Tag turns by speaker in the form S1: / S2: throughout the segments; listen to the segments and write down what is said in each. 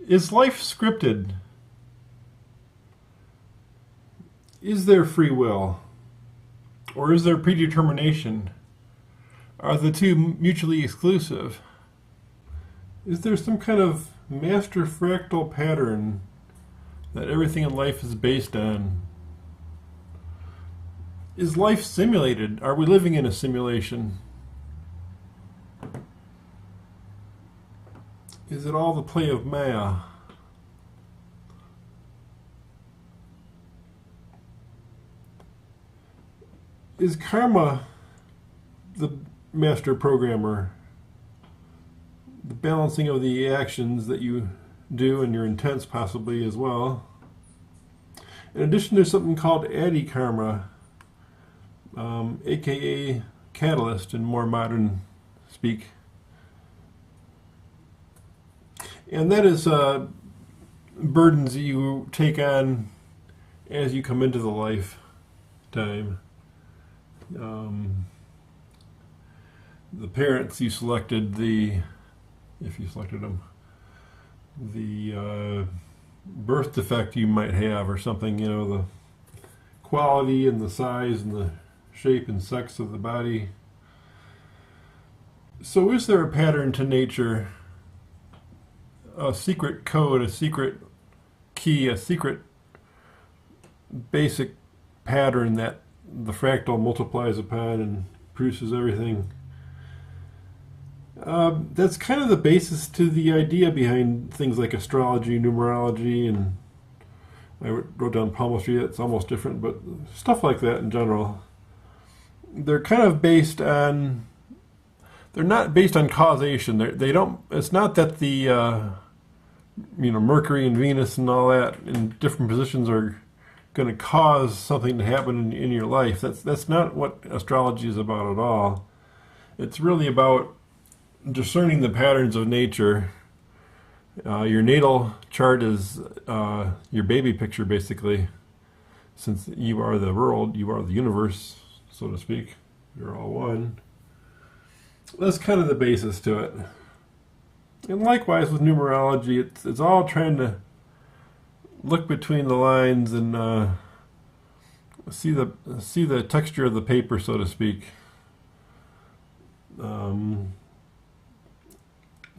S1: Is life scripted? Is there free will? Or is there predetermination? Are the two mutually exclusive? Is there some kind of master fractal pattern that everything in life is based on? Is life simulated? Are we living in a simulation? Is it all the play of Maya? Is karma the master programmer? The balancing of the actions that you do and your intents possibly as well. In addition, there's something called karma, aka catalyst in more modern speak. And that is burdens that you take on as you come into the lifetime. The parents you selected, if you selected them, the birth defect you might have or something, the quality and the size and the shape and sex of the body. So is there a pattern to nature? A secret code, a secret key, a secret basic pattern that the fractal multiplies upon and produces everything. That's kind of the basis to the idea behind things like astrology, numerology, and I wrote down palmistry. It's almost different, but stuff like that in general. They're kind of based on. They're not based on causation. They don't. It's not that the Mercury and Venus and all that in different positions are going to cause something to happen in your life. That's not what astrology is about at all. It's really about discerning the patterns of nature. Your natal chart is your baby picture, basically. Since you are the world, you are the universe, so to speak. You're all one. That's kind of the basis to it. And likewise with numerology, it's all trying to look between the lines and see the texture of the paper, so to speak.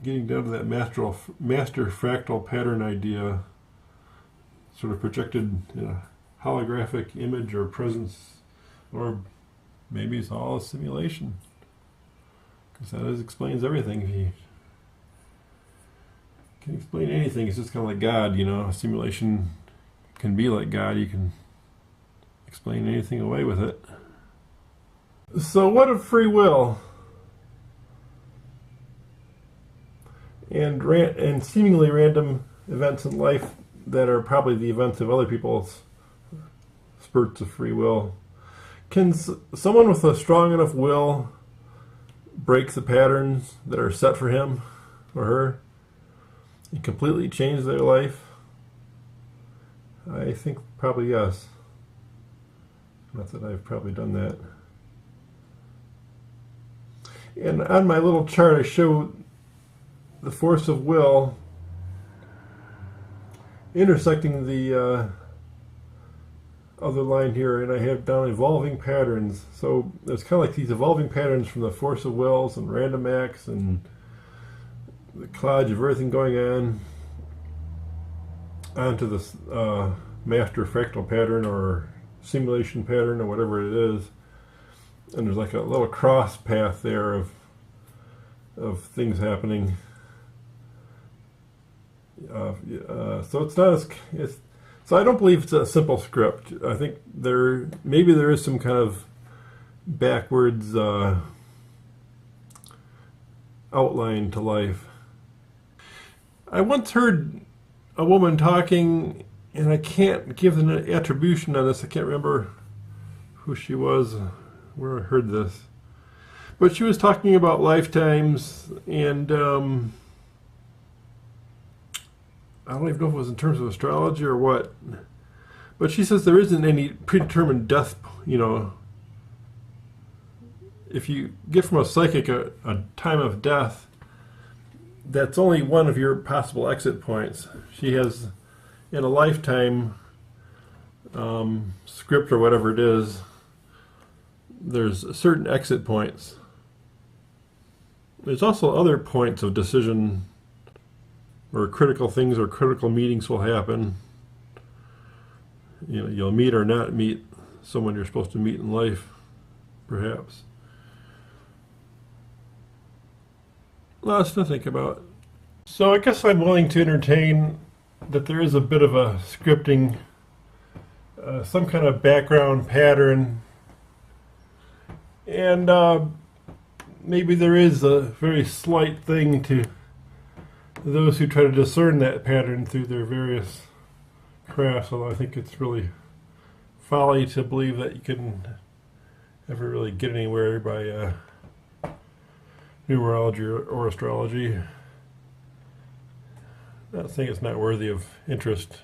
S1: Getting down to that master fractal pattern idea, sort of projected in a holographic image or presence, or maybe it's all a simulation, because that explains everything. If you can explain anything, it's just kind of like God, a simulation can be like God. You can explain anything away with it. So what of free will? And seemingly random events in life that are probably the events of other people's spurts of free will. Can someone with a strong enough will break the patterns that are set for him or her and completely change their life? I think probably yes. Not that I've probably done that. And on my little chart I show the force of will intersecting the other line here, and I have down evolving patterns. So there's kind of like these evolving patterns from the force of wills and random acts and the collage of everything going on onto this master fractal pattern or simulation pattern or whatever it is. And there's like a little cross path there of things happening. So it's not as so I don't believe it's a simple script. I think maybe there is some kind of backwards outline to life. I once heard a woman talking, and I can't give an attribution on this. I can't remember who she was, where I heard this, but she was talking about lifetimes, and I don't even know if it was in terms of astrology or what, but she says there isn't any predetermined death. If you get from a psychic a time of death, that's only one of your possible exit points. She has, in a lifetime script or whatever it is, there's certain exit points. There's also other points of decision where critical things or critical meetings will happen. You know, you'll meet or not meet someone you're supposed to meet in life, perhaps. Lots to think about. So I guess I'm willing to entertain that there is a bit of a scripting, some kind of background pattern, and maybe there is a very slight thing to those who try to discern that pattern through their various crafts, although I think it's really folly to believe that you can ever really get anywhere by numerology or astrology. Not saying it's not worthy of interest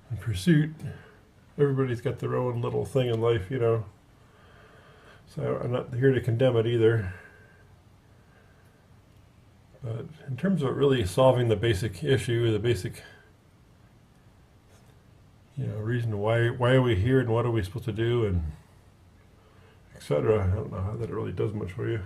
S1: and pursuit. Everybody's got their own little thing in life, you know. So I'm not here to condemn it either. But in terms of really solving the basic issue, the basic, reason why are we here and what are we supposed to do and etc., I don't know how that really does much for you.